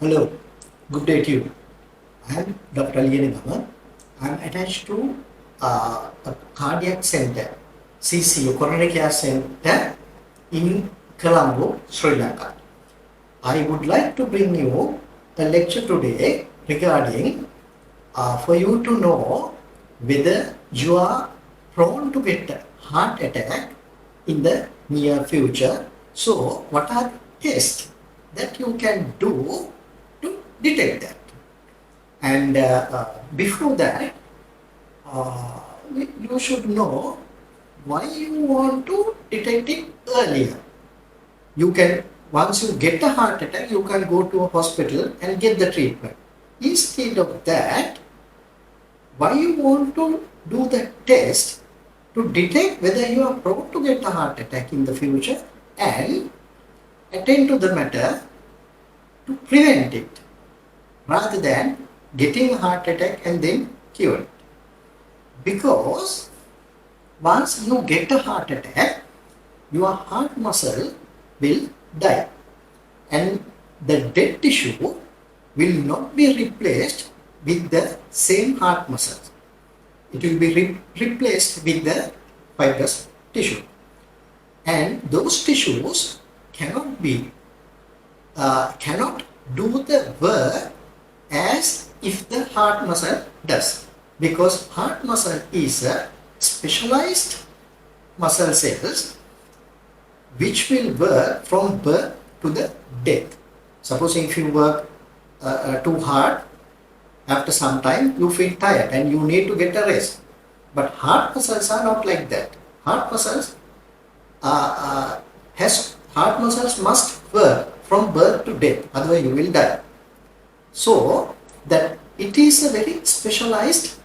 Hello, good day to you. I am Dr. LIYANAGAMA. I am attached to a cardiac center, CCU, Coronary Care Center in Colombo, Sri Lanka. I would like to bring you a lecture today regarding for you to know whether you are prone to get a heart attack in the near future. So, what are tests that you can do to detect that? And before that, uh, you should know why you want to detect it earlier. You can, once you get a heart attack, you can go to a hospital and get the treatment. Instead of that, why you want to do the test to detect whether you are prone to get a heart attack in the future and attend to the matter to prevent it rather than getting a heart attack and then cure it. Because once you get a heart attack, your heart muscle will die and the dead tissue will not be replaced with the same heart muscles. It will be replaced with the fibrous tissue. And those tissues cannot do the work as if the heart muscle does, because heart muscle is a specialized muscle cells which will work from birth to the death. Supposing if you work too hard, after some time you feel tired and you need to get a rest. But heart muscles are not like that. Heart muscles heart muscles must work from birth to death, otherwise you will die. So that it is a very specialized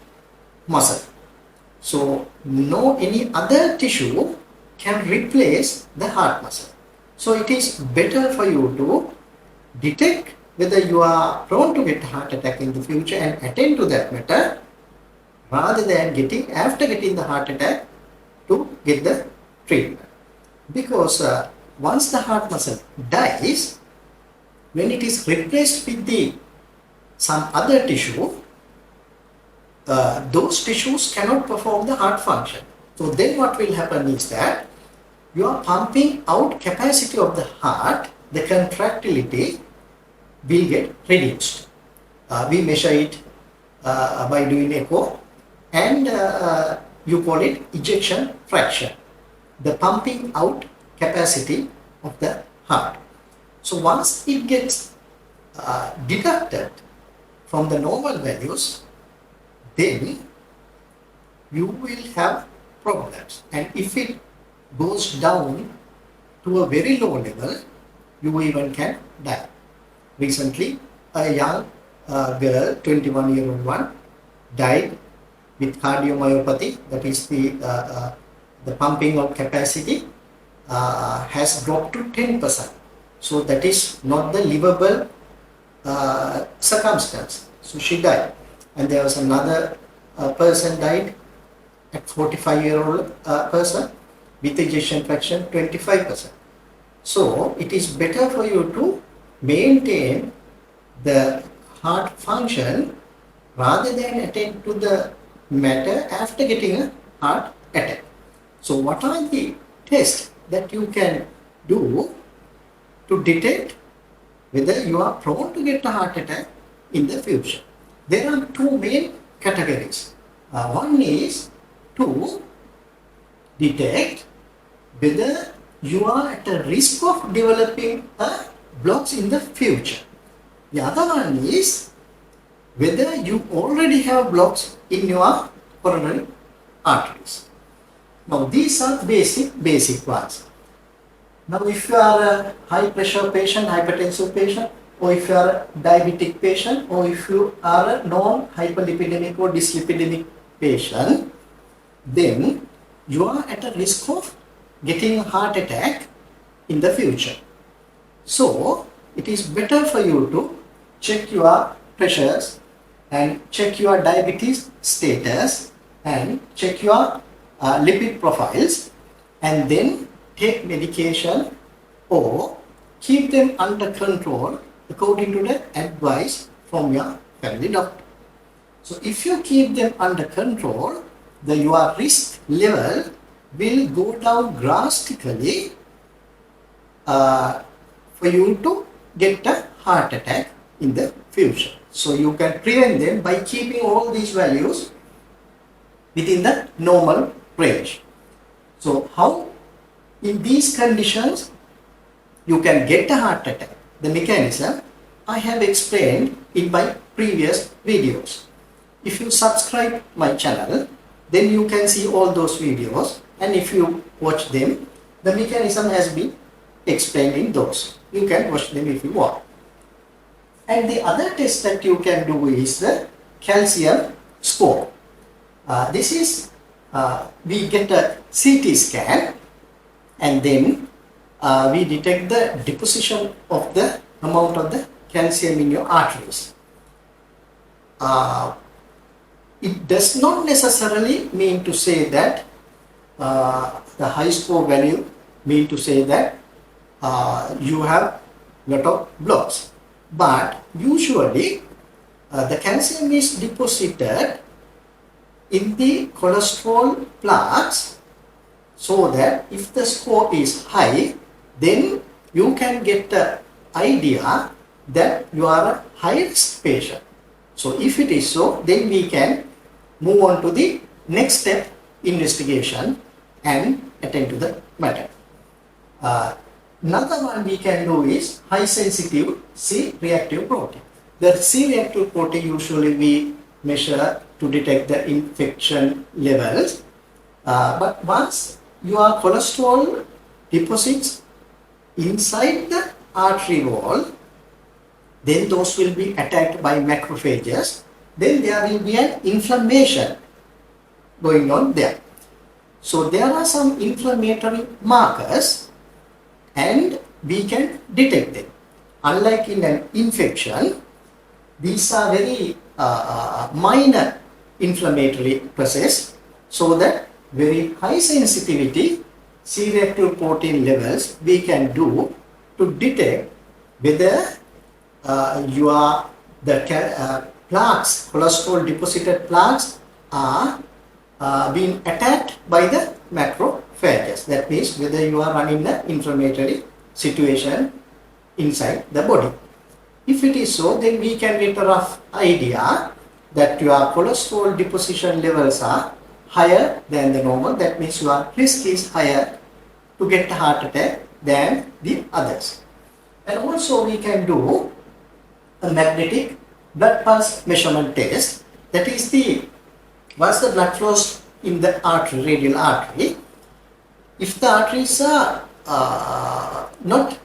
muscle. So no any other tissue can replace the heart muscle. So it is better for you to detect whether you are prone to get a heart attack in the future and attend to that matter rather than after getting the heart attack to get the treatment. Because once the heart muscle dies, when it is replaced with some other tissue, those tissues cannot perform the heart function. So then what will happen is that your pumping out capacity of the heart, the contractility will get reduced. We measure it by doing echo and you call it ejection fraction, the pumping out capacity of the heart. So once it gets deducted from the normal values, then you will have problems. And if it goes down to a very low level, you even can die. Recently, a young girl, 21-year-old one, died with cardiomyopathy. That is the pumping out capacity has dropped to 10%. So that is not the livable circumstance. So she died. And there was another person died at 45-year-old person with ejection fraction 25%. So it is better for you to maintain the heart function rather than attend to the matter after getting a heart attack. So what are the tests that you can do to detect whether you are prone to get a heart attack in the future? There are two main categories. One is to detect whether you are at a risk of developing blocks in the future. The other one is whether you already have blocks in your coronary arteries. Now these are basic ones. Now if you are a high pressure patient, hypertensive patient, or if you are a diabetic patient, or if you are a non-hyperlipidemic or dyslipidemic patient, then you are at a risk of getting a heart attack in the future. So it is better for you to check your pressures and check your diabetes status and check your lipid profiles and then take medication or keep them under control according to the advice from your family doctor. So if you keep them under control, your risk level will go down drastically for you to get a heart attack in the future. So you can prevent them by keeping all these values within the normal range. So how in these conditions you can get a heart attack? The mechanism I have explained in my previous videos. If you subscribe my channel, then you can see all those videos, and if you watch them, the mechanism has been explained in those. You can watch them if you want. And the other test that you can do is the calcium score. This is, we get a CT scan, and then we detect the deposition of the amount of the calcium in your arteries. It does not necessarily mean to say that the high score value mean to say that you have lot of blocks, but usually the calcium is deposited in the cholesterol plaques, so that if the score is high, then you can get the idea that you are a high risk patient. So if it is so, then we can move on to the next step investigation and attend to the matter. Another one we can do is high sensitive C-reactive protein. The C-reactive protein usually we measure to detect the infection levels, but once your cholesterol deposits inside the artery wall, then those will be attacked by macrophages. Then there will be an inflammation going on there. So there are some inflammatory markers and we can detect them. Unlike in an infection, these are very minor inflammatory process, so that very high sensitivity C-reactive protein levels we can do to detect whether plaques, cholesterol deposited plaques are being attacked by the macrophages. That means whether you are running an inflammatory situation inside the body. If it is so, then we can get a rough idea that your cholesterol deposition levels are higher than the normal. That means your risk is higher to get a heart attack than the others. And also we can do a magnetic blood pulse measurement test. That is once the blood flows in the artery, radial artery, if the arteries are not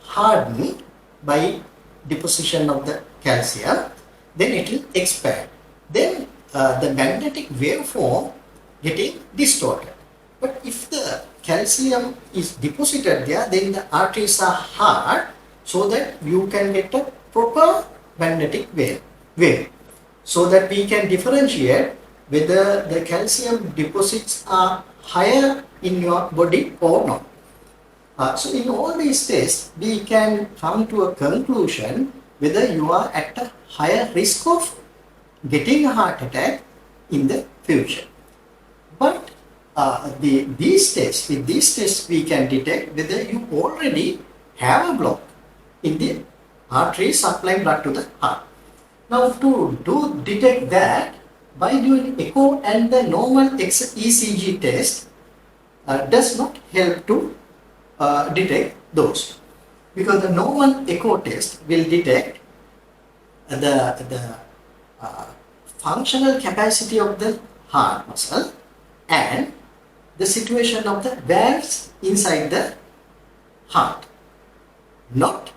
hardened by deposition of the calcium, then it will expand. Then the magnetic waveform getting distorted. But if the calcium is deposited there, then the arteries are hard, so that you can get a proper magnetic wave, so that we can differentiate whether the calcium deposits are higher in your body or not. So in all these tests, we can come to a conclusion whether you are at a higher risk of getting a heart attack in the future. But with these tests we can detect whether you already have a block in the artery supplying blood to the heart. Now to detect that, by doing echo and the normal ECG test does not help to detect those, because the normal echo test will detect the functional capacity of the heart muscle and the situation of the valves inside the heart, not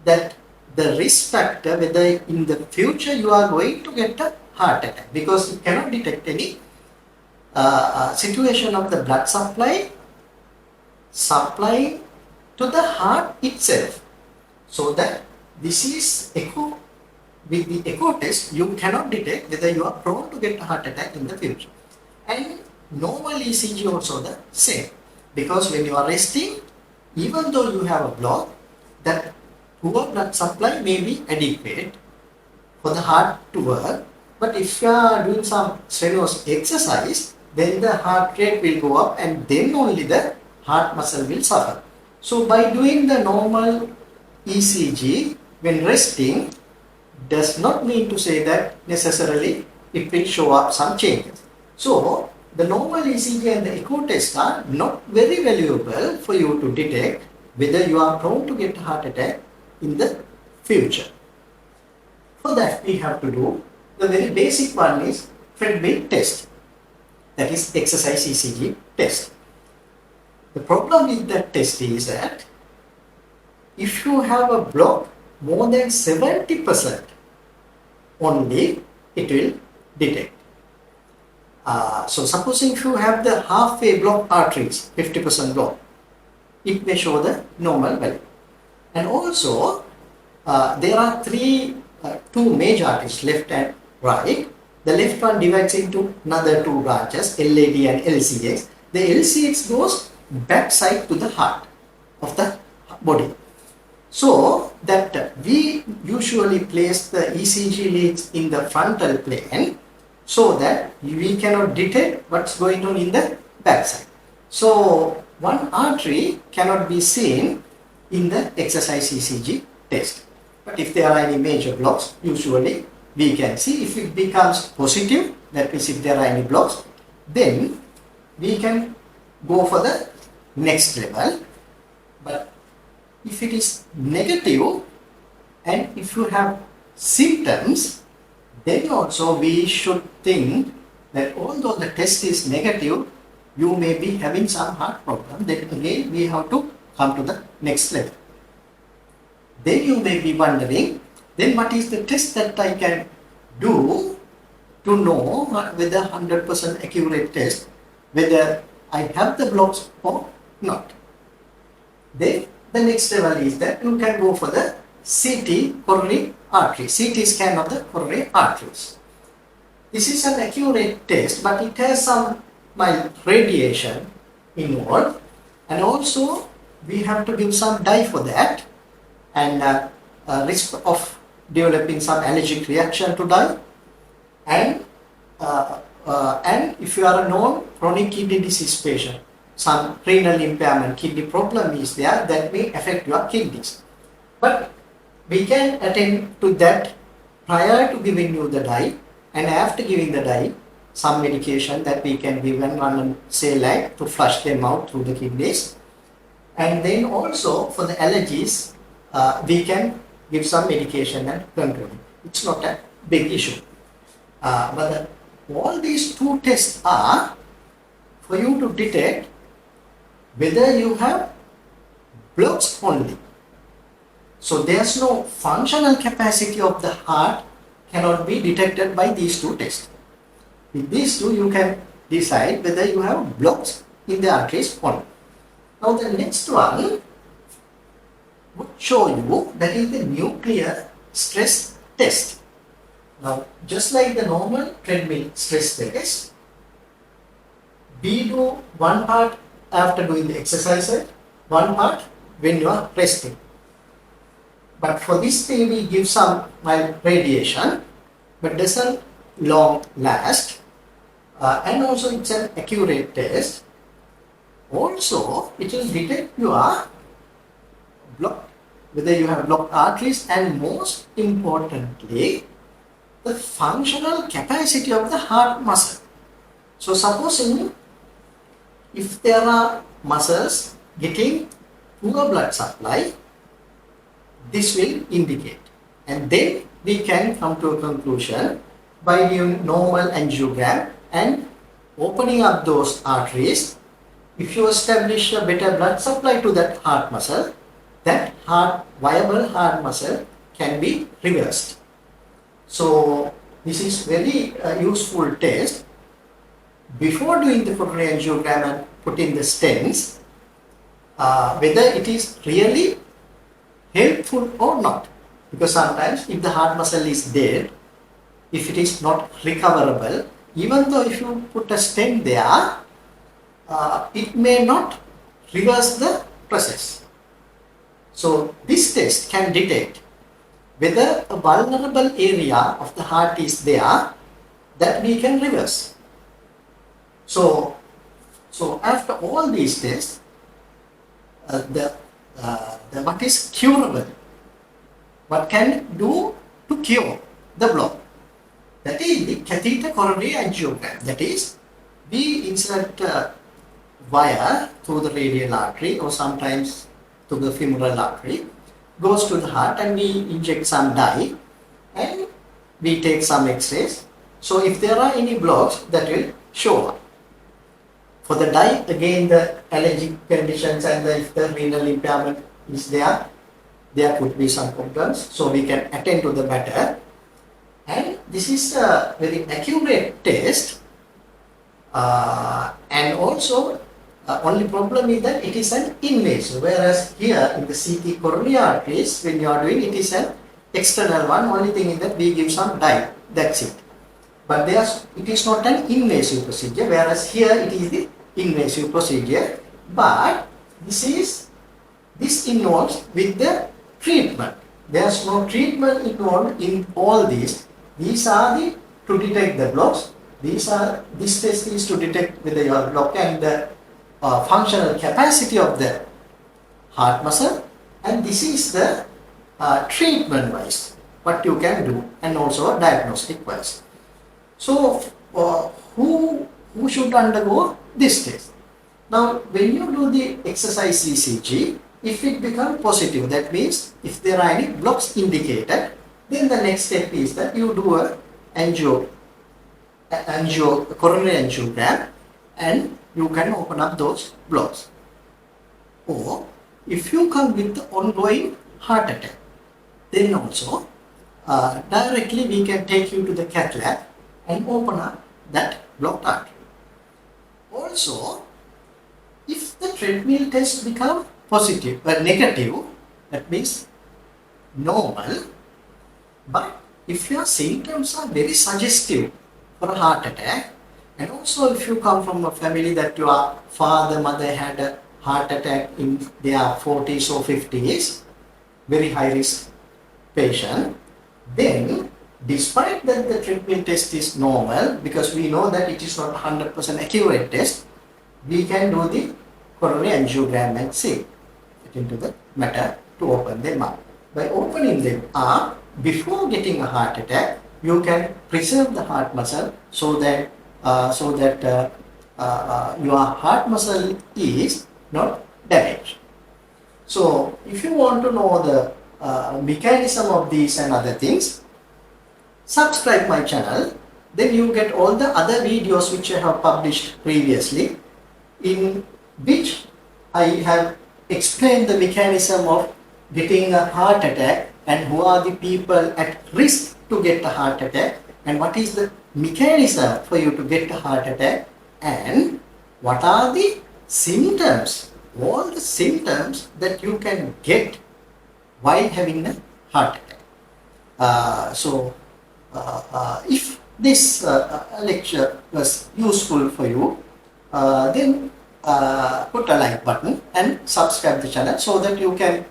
that the risk factor whether in the future you are going to get a heart attack, because you cannot detect any situation of the blood supply to the heart itself. So that this is echo. With the echo test, you cannot detect whether you are prone to get a heart attack in the future. And normal ECG also the same, because when you are resting, even though you have a block, that poor blood supply may be adequate for the heart to work, but if you are doing some strenuous exercise, then the heart rate will go up and then only the heart muscle will suffer. So by doing the normal ECG when resting does not mean to say that necessarily it will show up some changes. So the normal ECG and the echo test are not very valuable for you to detect whether you are prone to get a heart attack in the future. For that we have to do the very basic one is treadmill test, that is exercise ECG test. The problem with that test is that if you have a block more than 70% only it will detect. So supposing if you have the halfway blocked arteries, 50% block, it may show the normal value. And also there are two major arteries, left and right. The left one divides into another two branches, LAD and LCX. The LCX goes backside to the heart of the body. So that we usually place the ECG leads in the frontal plane so that we cannot detect what's going on in the backside. So one artery cannot be seen in the exercise ECG test. But if there are any major blocks, usually we can see. If it becomes positive, that means if there are any blocks, then we can go for the next level. But if it is negative and if you have symptoms, then also we should think that although the test is negative, you may be having some heart problem. Then again we have to come to the next level. Then you may be wondering, then what is the test that I can do to know whether 100% accurate test, whether I have the blocks or not. Then the next level is that you can go for the CT coronary artery, CT scan of the coronary arteries. This is an accurate test, but it has some mild radiation involved, and also we have to give some dye for that, and risk of developing some allergic reaction to dye, and if you are a known chronic kidney disease patient, some renal impairment, kidney problem is there that may affect your kidneys. But we can attend to that prior to giving you the dye, and after giving the dye, some medication that we can give and run and saline to flush them out through the kidneys. And then also for the allergies, we can give some medication and control it. It's not a big issue. But all these two tests are for you to detect whether you have blocks only. So there's no functional capacity of the heart cannot be detected by these two tests. With these two you can decide whether you have blocks in the arteries only. Now the next one would show you, that is the nuclear stress test. Now just like the normal treadmill stress test, we do one part after doing the exercise, one part when you are resting. But for this thing we give some mild radiation, but doesn't long last, and also it's an accurate test. Also it will detect your block, whether you have blocked arteries, and most importantly the functional capacity of the heart muscle. So supposing if there are muscles getting poor blood supply, this will indicate, and then we can come to a conclusion by doing normal angiogram and opening up those arteries. If you establish a better blood supply to that heart muscle, that viable heart muscle can be reversed. So this is very useful test. Before doing the coronary angiogram and putting the stents, whether it is really helpful or not, because sometimes if the heart muscle is dead, if it is not recoverable, even though if you put a stent there, it may not reverse the process. So this test can detect whether a vulnerable area of the heart is there that we can reverse. So after all these tests, the what is curable? What can it do to cure the block? That is the catheter coronary angiogram. That is, we insert wire through the radial artery or sometimes to the femoral artery, goes to the heart, and we inject some dye and we take some x-rays. So if there are any blocks, that will show up. For the dye, again the allergic conditions and if the renal impairment is there, there could be some problems. So we can attend to the matter. And this is a very accurate test. And also, only problem is that it is an invasive, whereas here in the CT coronary arteries, when you are doing it is an external one. Only thing is that we give some dye, that's it. But it is not an invasive procedure, whereas here it is the invasive procedure. But this involves with the treatment. There's no treatment involved in all these. These are to detect the blocks. This test is to detect whether you are blocked and the functional capacity of the heart muscle, and this is the treatment wise what you can do, and also diagnostic wise. So who should undergo this test? Now when you do the exercise ECG, if it becomes positive, that means if there are any blocks indicated, then the next step is that you do a coronary angiogram, and you can open up those blocks. Or if you come with the ongoing heart attack, then also directly we can take you to the cath lab and open up that blocked artery. Also, if the treadmill test become positive or negative, that means normal, but if your symptoms are very suggestive for a heart attack, and also if you come from a family that your father, mother had a heart attack in their 40s or 50s, very high risk patient, then despite that the treatment test is normal, because we know that it is not 100% accurate test, we can do the coronary angiogram and see into the matter to open them up. By opening them up before getting a heart attack, you can preserve the heart muscle so that your heart muscle is not damaged. So if you want to know the mechanism of these and other things, subscribe my channel, then you get all the other videos which I have published previously, in which I have explained the mechanism of getting a heart attack and who are the people at risk to get a heart attack, and what is the mechanism for you to get a heart attack, and what are the symptoms, all the symptoms that you can get while having a heart attack. If this lecture was useful for you, then put a like button and subscribe the channel so that you can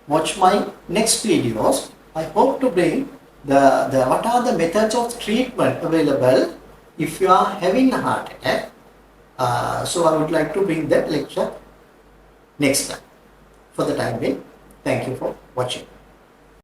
watch my next videos. I hope to bring what are the methods of treatment available if you are having a heart attack. So I would like to bring that lecture next time. For the time being, thank you for watching.